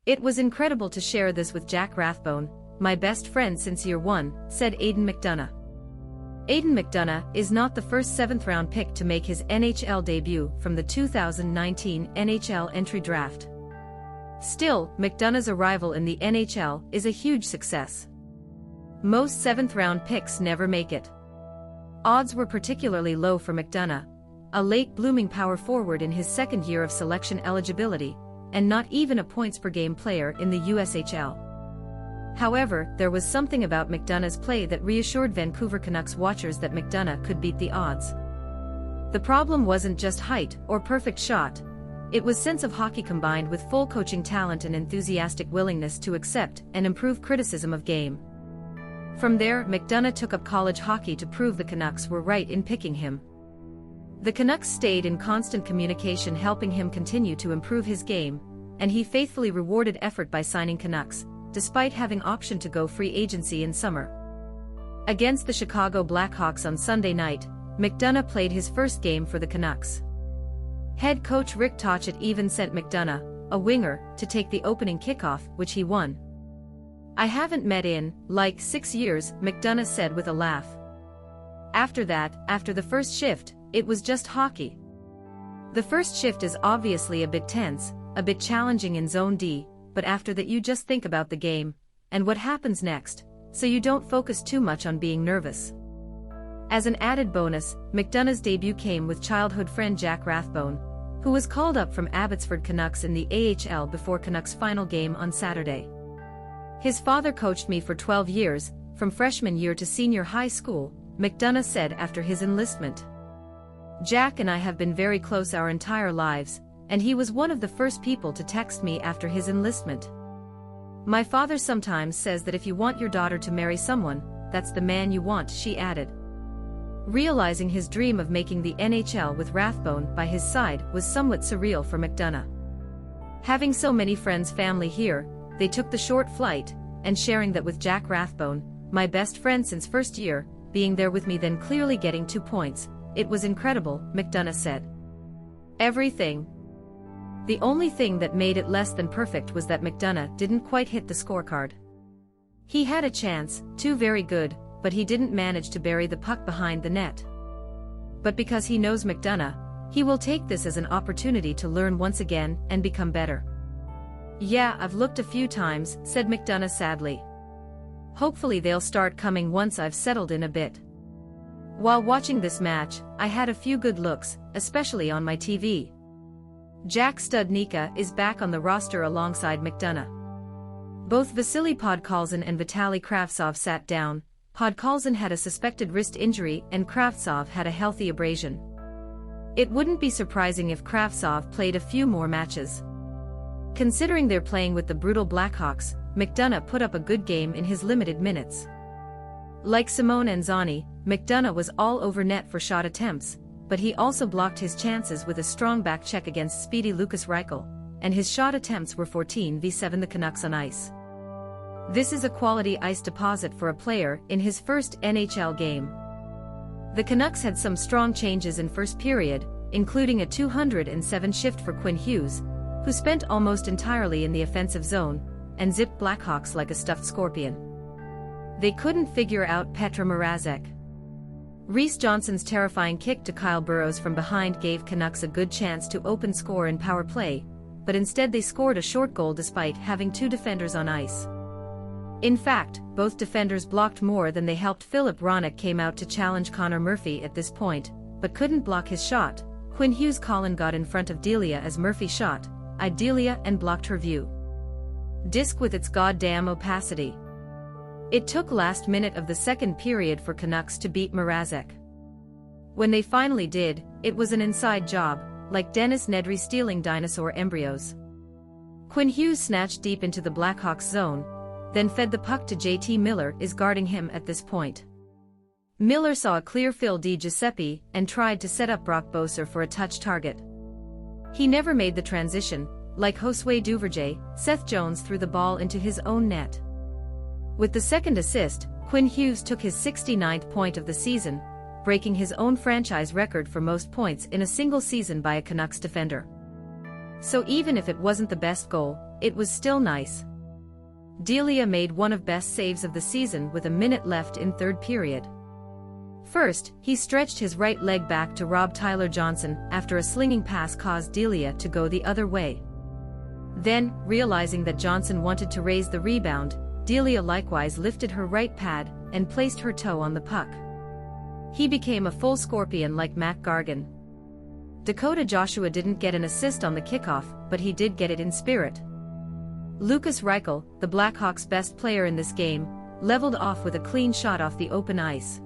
"It was incredible to share this with Jack Rathbone, my best friend since year one," said Aidan McDonough. Aidan McDonough is not the first 7th-round pick to make his NHL debut from the 2019 NHL entry draft. Still, McDonough's arrival in the NHL is a huge success. Most 7th-round picks never make it. Odds were particularly low for McDonough, a late-blooming power forward in his second year of selection eligibility, and not even a points-per-game player in the USHL. However, there was something about McDonough's play that reassured Vancouver Canucks watchers that McDonough could beat the odds. The problem wasn't just height or perfect shot, it was sense of hockey combined with full coaching talent and enthusiastic willingness to accept and improve criticism of game. From there, McDonough took up college hockey to prove the Canucks were right in picking him. The Canucks stayed in constant communication, helping him continue to improve his game, and he faithfully rewarded effort by signing Canucks, despite having option to go free agency in summer. Against the Chicago Blackhawks on Sunday night, McDonough played his first game for the Canucks. Head coach Rick Tocchet even sent McDonough, a winger, to take the opening kickoff, which he won. "I haven't met in, 6 years," McDonough said with a laugh. After that, after the first shift, it was just hockey. The first shift is obviously a bit tense, a bit challenging in Zone D, but after that you just think about the game, and what happens next, so you don't focus too much on being nervous. As an added bonus, McDonough's debut came with childhood friend Jack Rathbone, who was called up from Abbotsford Canucks in the AHL before Canucks' final game on Saturday. "His father coached me for 12 years, from freshman year to senior high school," McDonough said after his enlistment. "Jack and I have been very close our entire lives, and he was one of the first people to text me after his enlistment. My father sometimes says that if you want your daughter to marry someone, that's the man you want," she added. Realizing his dream of making the NHL with Rathbone by his side was somewhat surreal for McDonough. Having so many friends, family here, they took the short flight, and sharing that with Jack Rathbone, my best friend since first year, being there with me then clearly getting 2 points, it was incredible, McDonough said. Everything. The only thing that made it less than perfect was that McDonough didn't quite hit the scorecard. He had a chance, 2 very good, but he didn't manage to bury the puck behind the net. But because he knows McDonough, he will take this as an opportunity to learn once again and become better. "Yeah, I've looked a few times," said McDonough sadly. "Hopefully they'll start coming once I've settled in a bit. While watching this match, I had a few good looks, especially on my TV." Jack Studnicka is back on the roster alongside McDonough. Both Vasily Podkolzin and Vitaly Kravtsov sat down. Podkolzin had a suspected wrist injury and Kravtsov had a healthy abrasion. It wouldn't be surprising if Kravtsov played a few more matches. Considering they're playing with the brutal Blackhawks, McDonough put up a good game in his limited minutes. Like Simone Anzani, McDonough was all over net for shot attempts, but he also blocked his chances with a strong back check against speedy Lukas Reichel, and his shot attempts were 14v7 the Canucks on ice. This is a quality ice deposit for a player in his first NHL game. The Canucks had some strong changes in first period, including a 207 shift for Quinn Hughes, who spent almost entirely in the offensive zone, and zipped Blackhawks like a stuffed scorpion. They couldn't figure out Petr Mrazek. Reese Johnson's terrifying kick to Kyle Burroughs from behind gave Canucks a good chance to open score in power play, but instead they scored a short goal despite having 2 defenders on ice. In fact, both defenders blocked more than they helped. Philip Hronek came out to challenge Connor Murphy at this point, but couldn't block his shot. Quinn Hughes Colin got in front of Delia as Murphy shot, eyed Delia and blocked her view. Disc with its goddamn opacity. It took last minute of the second period for Canucks to beat Mrazek. When they finally did, it was an inside job, like Dennis Nedry stealing dinosaur embryos. Quinn Hughes snatched deep into the Blackhawks zone, then fed the puck to JT Miller is guarding him at this point. Miller saw a clear Phil Di Giuseppe and tried to set up Brock Boeser for a touch target. He never made the transition, like Josue Duverger. Seth Jones threw the ball into his own net. With the second assist, Quinn Hughes took his 69th point of the season, breaking his own franchise record for most points in a single season by a Canucks defender. So even if it wasn't the best goal, it was still nice. Delia made one of best saves of the season with a minute left in third period. First, he stretched his right leg back to rob Tyler Johnson after a slinging pass caused Delia to go the other way. Then, realizing that Johnson wanted to raise the rebound, Delia likewise lifted her right pad and placed her toe on the puck. He became a full scorpion like Matt Gargan. Dakota Joshua didn't get an assist on the kickoff, but he did get it in spirit. Lukas Reichel, the Blackhawks' best player in this game, leveled off with a clean shot off the open ice.